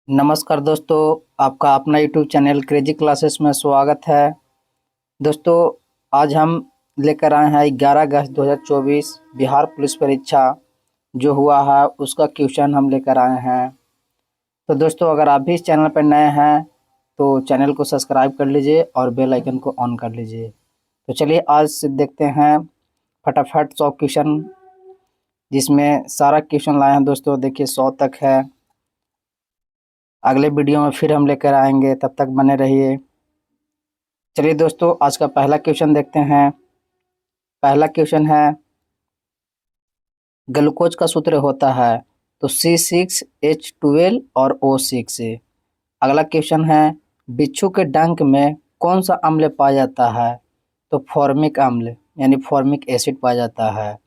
नमस्कार दोस्तों, आपका अपना यूट्यूब चैनल क्रेजी क्लासेस में स्वागत है। दोस्तों, आज हम लेकर आए हैं 11 अगस्त 2024 बिहार पुलिस परीक्षा जो हुआ है उसका क्वेश्चन हम लेकर आए हैं। तो दोस्तों, अगर आप भी इस चैनल पर नए हैं तो चैनल को सब्सक्राइब कर लीजिए और बेल आइकन को ऑन कर लीजिए। तो चलिए आज से देखते हैं फटाफट 100 क्वेश्चन, जिसमें सारा क्वेश्चन लाए हैं। दोस्तों देखिए 100 तक है। अगले वीडियो में फिर हम लेकर आएंगे, तब तक बने रहिए। चलिए दोस्तों, आज का पहला क्वेश्चन देखते हैं। पहला क्वेश्चन है, ग्लूकोज का सूत्र होता है तो C6H12 और O6 से। अगला क्वेश्चन है, बिच्छू के डंक में कौन सा अम्ल पाया जाता है? तो फॉर्मिक अम्ल यानी फॉर्मिक एसिड पाया जाता है।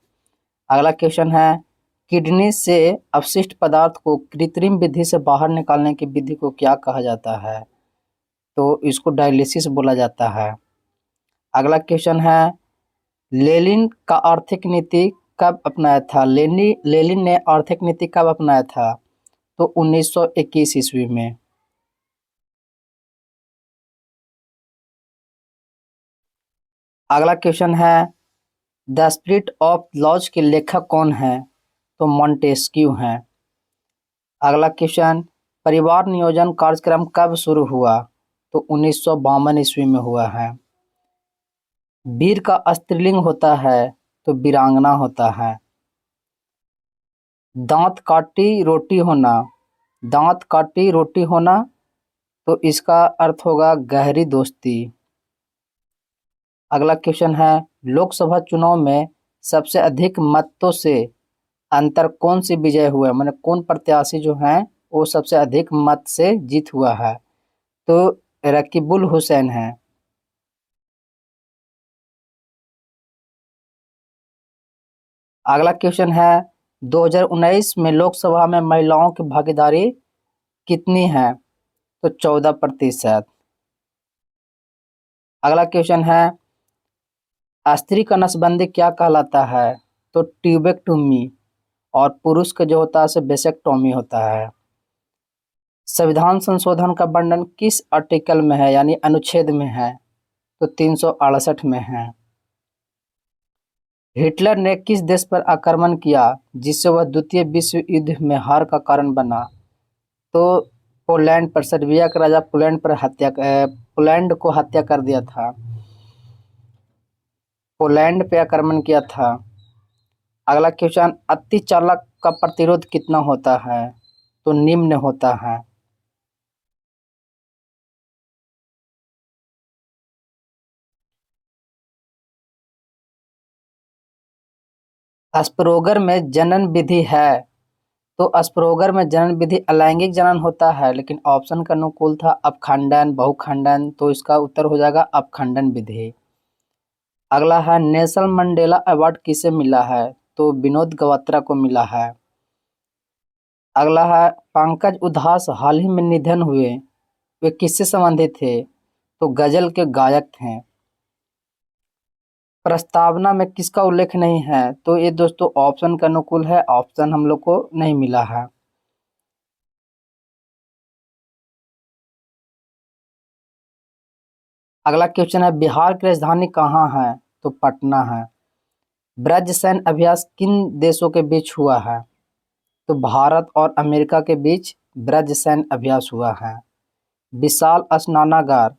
अगला क्वेश्चन है, किडनी से अपशिष्ट पदार्थ को कृत्रिम विधि से बाहर निकालने की विधि को क्या कहा जाता है? तो इसको डायलिसिस बोला जाता है। अगला क्वेश्चन है, लेनिन का आर्थिक नीति कब अपनाया था? लेनिन ने आर्थिक नीति कब अपनाया था? तो 1921 ईस्वी में। अगला क्वेश्चन है, द स्पिरिट ऑफ लॉज के लेखक कौन है? तो मॉन्टेस्क्यू हैं। अगला क्वेश्चन, परिवार नियोजन कार्यक्रम कब शुरू हुआ? तो 1952 ईस्वी में हुआ है। वीर का स्त्रीलिंग होता है तो वीरांगना होता है। दांत काटी रोटी होना, दांत काटी रोटी होना, तो इसका अर्थ होगा गहरी दोस्ती। अगला क्वेश्चन है, लोकसभा चुनाव में सबसे अधिक मतों से अंतर कौन सी विजय हुआ? माने कौन प्रत्याशी जो हैं वो सबसे अधिक मत से जीत हुआ है? तो रकीबुल हुसैन है। अगला क्वेश्चन है, 2019 में लोकसभा में महिलाओं की भागीदारी कितनी है? तो 14%। अगला क्वेश्चन है, स्त्री का नसबंदी क्या कहलाता है? तो ट्यूबेक्टोमी। और पुरुष का जो होता है उसे वेसेक्टोमी होता है। संविधान संशोधन का वर्णन किस आर्टिकल में है यानी अनुच्छेद में है? तो 368 में है। हिटलर ने किस देश पर आक्रमण किया जिससे वह द्वितीय विश्व युद्ध में हार का कारण बना? तो पोलैंड पर, सर्बिया का राजा पोलैंड को हत्या कर दिया था। पोलैंड पे आक्रमण किया था। अगला क्वेश्चन, अति चालक का प्रतिरोध कितना होता है? तो निम्न होता है। अस्परोगर में जनन विधि है, तो अस्परोगर में जनन विधि अलैंगिक जनन होता है, लेकिन ऑप्शन का अनुकूल था अपखंडन बहुखंडन, तो इसका उत्तर हो जाएगा अपखंडन विधि। अगला है, नेल्सन मंडेला अवार्ड किसे मिला है? तो विनोद गवात्रा को मिला है। अगला है, पंकज उधास हाल ही में निधन हुए, वे किससे संबंधित थे? तो गजल के गायक थे। प्रस्तावना में किसका उल्लेख नहीं है? तो ये दोस्तों ऑप्शन का अनुकूल है, ऑप्शन हम लोग को नहीं मिला है। अगला क्वेश्चन है, बिहार की राजधानी कहाँ है? तो पटना है। ब्रज सैन्य अभ्यास किन देशों के बीच हुआ है? तो भारत और अमेरिका के बीच ब्रज सैन्य अभ्यास हुआ है। विशाल स्नानागार,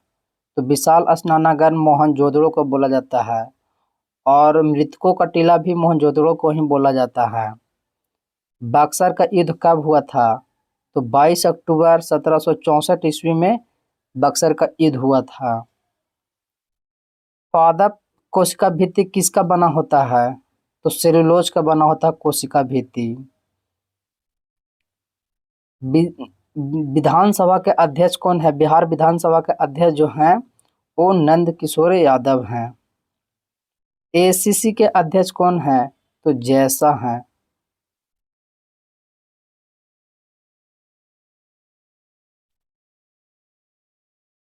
तो विशाल स्नानागार मोहनजोदड़ो को बोला जाता है, और मृतकों का टीला भी मोहनजोदड़ो को ही बोला जाता है। बक्सर का युद्ध कब हुआ था? तो 22 अक्टूबर 1764 ईस्वी में बक्सर का युद्ध हुआ था। पादप कोशिका भित्ति किसका बना होता है? तो सेलुलोज का बना होता है कोशिका भित्ति। वि- विधानसभा के अध्यक्ष कौन है? बिहार विधानसभा के अध्यक्ष जो हैं वो नंद किशोर यादव हैं। एसीसी के अध्यक्ष कौन है? तो जैसा है।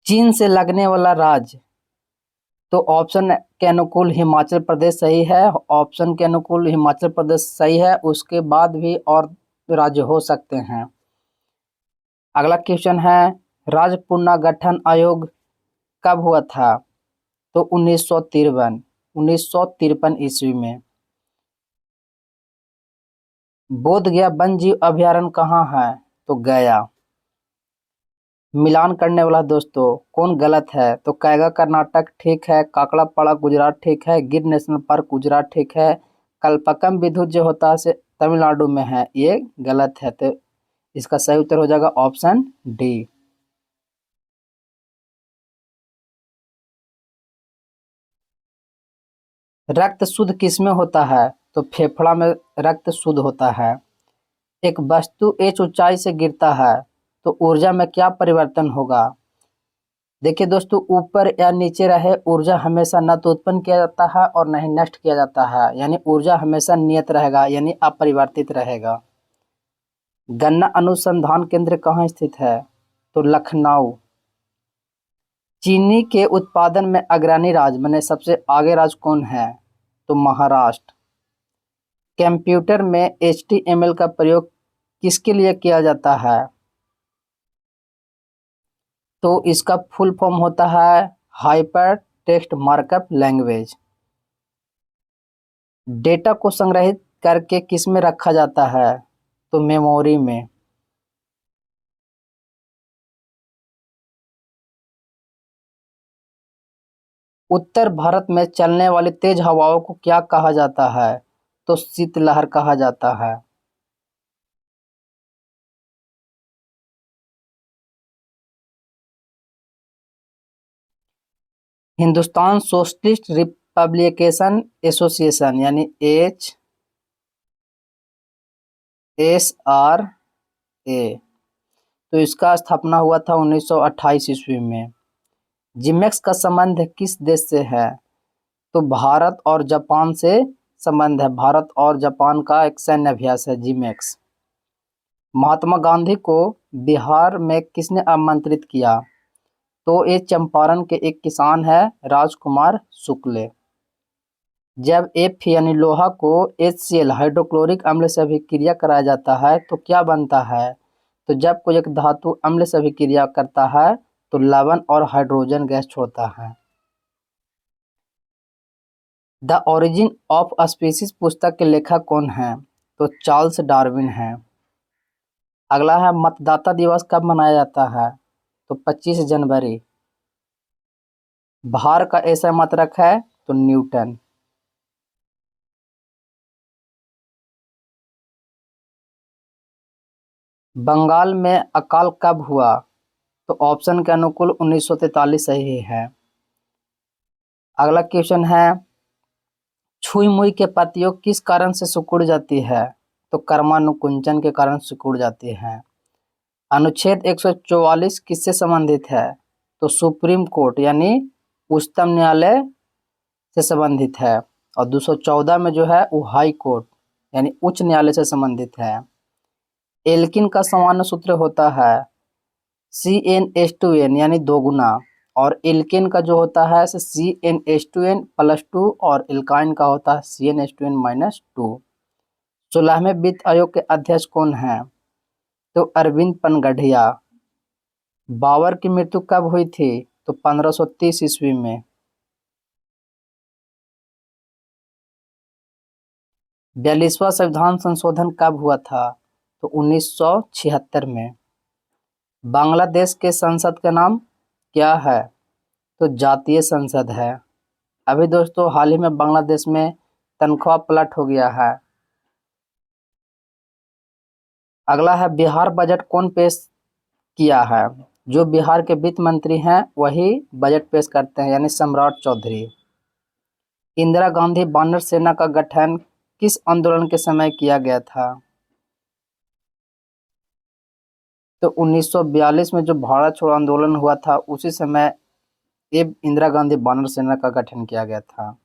चीन से लगने वाला राज्य, तो ऑप्शन के अनुकूल हिमाचल प्रदेश सही है। ऑप्शन के अनुकूल हिमाचल प्रदेश सही है, उसके बाद भी और राज्य हो सकते हैं। अगला क्वेश्चन है, राज्य पुनर्गठन आयोग कब हुआ था? तो 1953 ईस्वी में। बोध गया वन्य जीव अभयारण्य कहाँ है? तो गया। मिलान करने वाला दोस्तों कौन गलत है? तो कैगा कर्नाटक ठीक है, काकड़ापाड़ा गुजरात ठीक है, गिर नेशनल पार्क गुजरात ठीक है, कल्पकम विद्युत जो होता है से तमिलनाडु में है, ये गलत है। तो इसका सही उत्तर हो जाएगा ऑप्शन डी। रक्त शुद्ध किसमें होता है? तो फेफड़ा में रक्त शुद्ध होता है। एक वस्तु h ऊंचाई से गिरता है तो ऊर्जा में क्या परिवर्तन होगा? देखिए दोस्तों, ऊपर या नीचे रहे ऊर्जा हमेशा न तो उत्पन्न किया जाता है और न ही नष्ट किया जाता है, यानी ऊर्जा हमेशा नियत रहेगा, यानी अपरिवर्तित रहेगा। गन्ना अनुसंधान केंद्र कहाँ स्थित है? तो लखनऊ। चीनी के उत्पादन में अग्रणी राज्य माने सबसे आगे राज्य कौन है? तो महाराष्ट्र। कंप्यूटर में HTML का प्रयोग किसके लिए किया जाता है? तो इसका फुल फॉर्म होता है hyper text markup language. Data को संग्रहित करके किस में रखा जाता है? तो मेमोरी में। उत्तर भारत में चलने वाली तेज हवाओं को क्या कहा जाता है? तो शीतलहर कहा जाता है। हिंदुस्तान सोशलिस्ट रिपब्लिकेशन एसोसिएशन यानी HSRA, तो इसका स्थापना हुआ था 1928 ईस्वी में। जिमेक्स का संबंध किस देश से है? तो भारत और जापान से संबंध है। भारत और जापान का एक सैन्य अभ्यास है जिमेक्स। महात्मा गांधी को बिहार में किसने आमंत्रित किया? तो ये चंपारण के एक किसान है राजकुमार शुक्ल। जब F यानी लोहा को HCl हाइड्रोक्लोरिक अम्ल से अभिक्रिया कराया जाता है तो क्या बनता है? तो जब कोई एक धातु अम्ल से अभिक्रिया करता है तो लवण और हाइड्रोजन गैस छोड़ता है। द ओरिजिन ऑफ स्पीसीज पुस्तक के लेखक कौन है? तो चार्ल्स डार्विन है। अगला है, मतदाता दिवस कब मनाया जाता है? तो 25 जनवरी। भार का ऐसा मात्रक है? तो न्यूटन। बंगाल में अकाल कब हुआ? तो ऑप्शन के अनुकूल 1943 सही है। अगला क्वेश्चन है, छुई मुई के पत्तियों किस कारण से सिकुड़ जाती है? तो कर्मानुकुंचन के कारण सिकुड़ जाती है। अनुच्छेद 144 किससे संबंधित है? तो सुप्रीम कोर्ट यानी उच्चतम न्यायालय से संबंधित है। और 214 में जो है वो हाई कोर्ट यानी उच्च न्यायालय से संबंधित है। एल्किन का सामान्य सूत्र होता है CnH2n यानी दो गुना, और एल्केन का जो होता है CnH2n+2 और एल्काइन का होता है CnH2n-2। 16वें वित्त आयोग के अध्यक्ष कौन है? तो अरविंद पनगढ़िया। बाबर की मृत्यु कब हुई थी? तो 1530 ईस्वी में। 42वां संविधान संशोधन कब हुआ था? तो 1976 में। बांग्लादेश के संसद का नाम क्या है? तो जातीय संसद है। अभी दोस्तों हाल ही में बांग्लादेश में तनख्वाह पलट हो गया है। अगला है, बिहार बजट कौन पेश किया है? जो बिहार के वित्त मंत्री हैं वही बजट पेश करते हैं यानी सम्राट चौधरी। इंदिरा गांधी वानर सेना का गठन किस आंदोलन के समय किया गया था? तो 1942 में जो भारत छोड़ो आंदोलन हुआ था उसी समय ये इंदिरा गांधी वानर सेना का गठन किया गया था।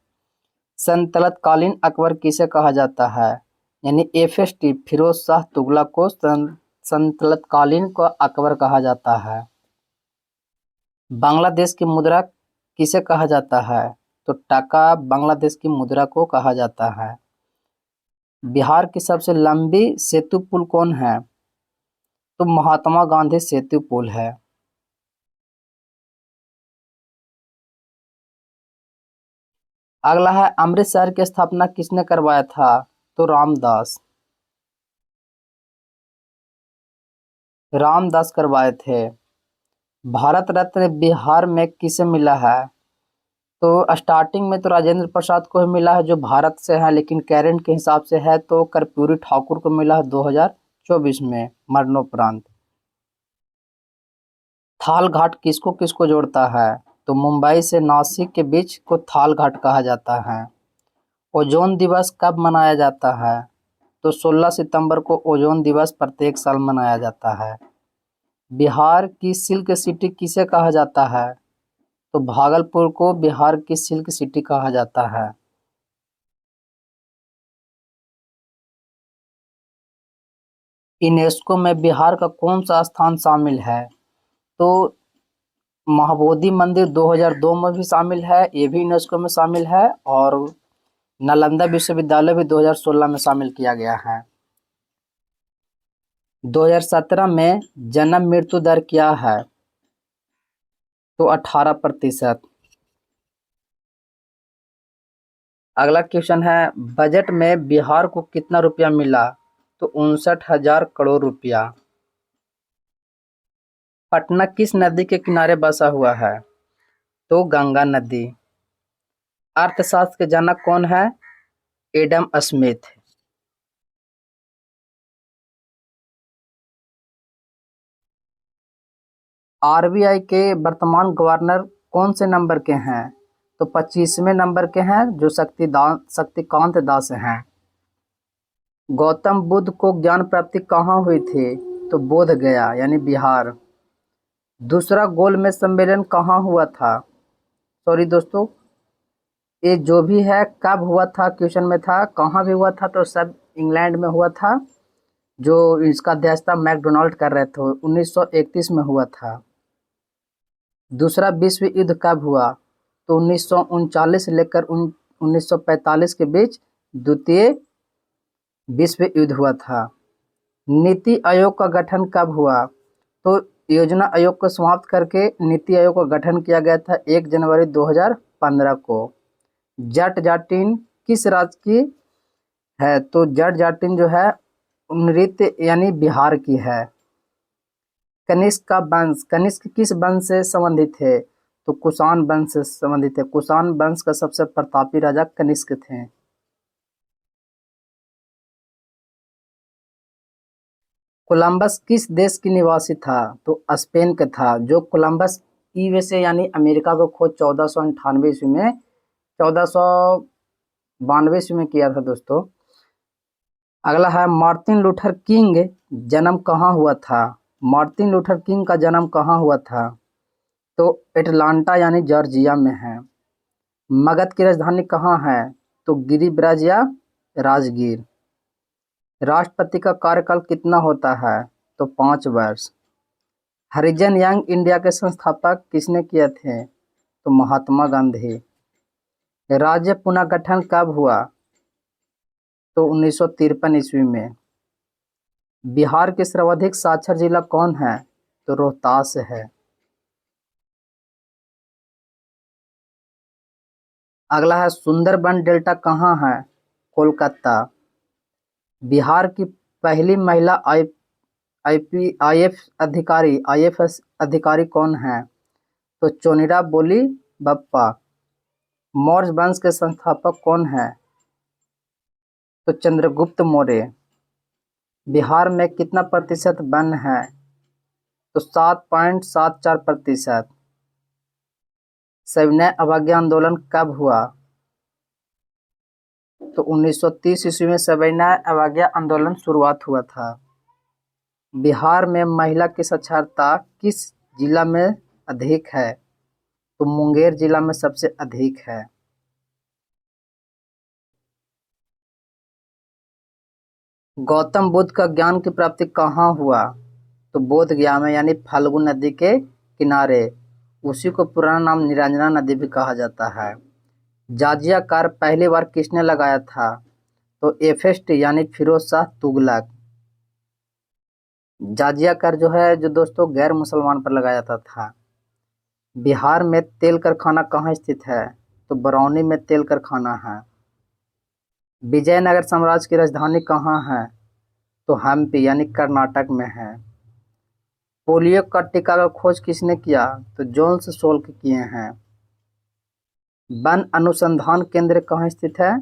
सल्तनतकालीन अकबर किसे कहा जाता है? यानी FST फिरोज शाह तुगलक को सल्तनतकालीन को अकबर कहा जाता है। बांग्लादेश की मुद्रा किसे कहा जाता है? तो टका बांग्लादेश की मुद्रा को कहा जाता है। बिहार की सबसे लंबी सेतु पुल कौन है? तो महात्मा गांधी सेतु पुल है। अगला है अमृत शहर की स्थापना किसने करवाया था? तो रामदास करवाए थे। भारत रत्न बिहार में किसे मिला है? तो स्टार्टिंग में तो राजेंद्र प्रसाद को ही मिला है जो भारत से है, लेकिन करंट के हिसाब से है तो कर्पूरी ठाकुर को मिला है 2024 में मरणोपरांत। थाल घाट किसको किसको जोड़ता है? तो मुंबई से नासिक के बीच को थाल घाट कहा जाता है। ओजोन दिवस कब मनाया जाता है? तो 16 सितंबर को ओजोन दिवस प्रत्येक साल मनाया जाता है। बिहार की सिल्क सिटी किसे कहा जाता है? तो भागलपुर को बिहार की सिल्क सिटी कहा जाता है। यूनेस्को में बिहार का कौन सा स्थान शामिल है? तो महाबोधि मंदिर 2002 में भी शामिल है, ये भी यूनेस्को में शामिल है, और नालंदा विश्वविद्यालय भी 2016 में शामिल किया गया है। 2017 में जन्म मृत्यु दर क्या है? तो 18%। अगला क्वेश्चन है, बजट में बिहार को कितना रुपया मिला? तो 59,000 करोड़ रुपया। पटना किस नदी के किनारे बसा हुआ है? तो गंगा नदी। अर्थशास्त्र के जनक कौन है? Adam Smith. आरबीआई के वर्तमान गवर्नर कौन से नंबर के हैं? तो 25वें नंबर के हैं जो शक्तिकांत दास हैं। गौतम बुद्ध को ज्ञान प्राप्ति कहाँ हुई थी? तो बोध गया यानी बिहार। दूसरा गोलमेज सम्मेलन कहाँ हुआ था? सॉरी दोस्तों, ये जो भी है कब हुआ था क्वेश्चन में था, कहाँ भी हुआ था तो सब इंग्लैंड में हुआ था। जो इसका अध्यक्षता मैकडोनाल्ड कर रहे थे, 1931 में हुआ था। दूसरा विश्व युद्ध कब हुआ? तो 1939 से लेकर 1945 के बीच द्वितीय विश्व युद्ध हुआ था। नीति आयोग का गठन कब हुआ? तो योजना आयोग को समाप्त करके नीति आयोग का गठन किया गया था 1 जनवरी 2015 को। जट जाटिन किस राज्य की है? तो जट जाटिन जो है नृत्य यानी बिहार की है। कनिष्क का वंश, कनिष्क किस वंश से संबंधित है? तो कुषाण वंश से संबंधित है। कुषाण वंश का सबसे प्रतापी राजा कनिष्क थे। कोलंबस किस देश की निवासी था? तो स्पेन का था। जो कोलंबस यूएसए यानी अमेरिका को खोज 1498 ईस्वी में 1492 ईस्वी में किया था दोस्तों। अगला है मार्टिन लूथर किंग जन्म कहाँ हुआ था? मार्टिन लूथर किंग का जन्म कहाँ हुआ था? तो एटलांटा यानी जॉर्जिया में है। मगध की राजधानी कहाँ है? तो गिरिब्राज या राजगीर। राष्ट्रपति का कार्यकाल कितना होता है? तो 5 वर्ष। हरिजन यंग इंडिया के संस्थापक किसने किए थे? तो महात्मा गांधी। राज्य पुनर्गठन कब हुआ? तो 1953 ईस्वी में। बिहार के सर्वाधिक साक्षर जिला कौन है? तो रोहतास है। अगला है सुंदरबन डेल्टा कहाँ है? कोलकाता। बिहार की पहली महिला आईएफएस अधिकारी कौन है? तो चोनिरा बोली बप्पा। मौर्य वंश के संस्थापक कौन है? तो चंद्रगुप्त मौर्य। बिहार में कितना प्रतिशत वन है? तो 7.74%। सविनय अवज्ञा आंदोलन कब हुआ? तो 1930 ईस्वी में सविनय अवज्ञा आंदोलन शुरुआत हुआ था। बिहार में महिला की साक्षरता किस जिला में अधिक है? तो मुंगेर जिला में सबसे अधिक है। गौतम बुद्ध का ज्ञान की प्राप्ति कहाँ हुआ? तो बोध गया में यानी फाल्गु नदी के किनारे। उसी को पुराना नाम निरंजना नदी भी कहा जाता है। जाजिया कार पहली बार किसने लगाया था? तो एफेस्ट यानी फिरोज शाह तुगलक। जाजिया कर जो है जो दोस्तों गैर मुसलमान पर लगाया जाता था। बिहार में तेल कारखाना कहाँ स्थित है? तो बरौनी में तेल कारखाना है। विजयनगर साम्राज्य की राजधानी कहाँ है? तो हम्पी यानी कर्नाटक में है। पोलियो का टीका का खोज किसने किया? तो जोन्स सोल्क किए हैं। वन अनुसंधान केंद्र कहाँ स्थित है?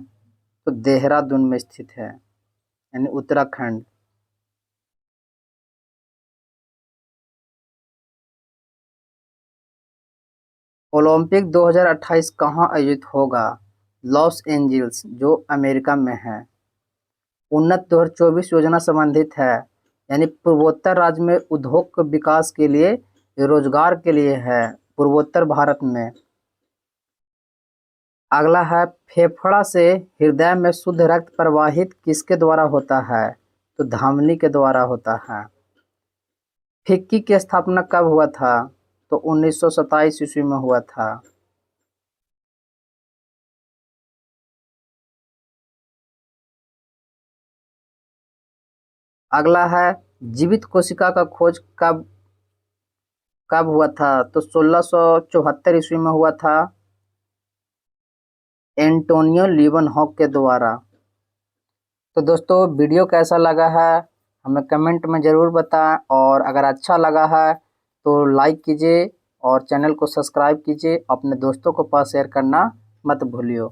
तो देहरादून में स्थित है यानी उत्तराखंड। ओलंपिक 2028 कहाँ आयोजित होगा? लॉस एंजिल्स जो अमेरिका में है। उन्नत 2024 योजना संबंधित है यानी पूर्वोत्तर राज्य में उद्योग के विकास के लिए, रोजगार के लिए है पूर्वोत्तर भारत में। अगला है फेफड़ा से हृदय में शुद्ध रक्त प्रवाहित किसके द्वारा होता है? तो धमनी के द्वारा होता है। फिक्की की स्थापना कब हुआ था? तो 1927 ईस्वी में हुआ था। अगला है जीवित कोशिका का खोज कब कब हुआ था? तो 1674 ईस्वी में हुआ था एंटोनियो लीवनहॉक के द्वारा। तो दोस्तों वीडियो कैसा लगा है हमें कमेंट में ज़रूर बताएं, और अगर अच्छा लगा है तो लाइक कीजिए और चैनल को सब्सक्राइब कीजिए। अपने दोस्तों को पास शेयर करना मत भूलियो।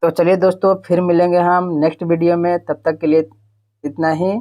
तो चलिए दोस्तों फिर मिलेंगे हम नेक्स्ट वीडियो में, तब तक के लिए इतना ही।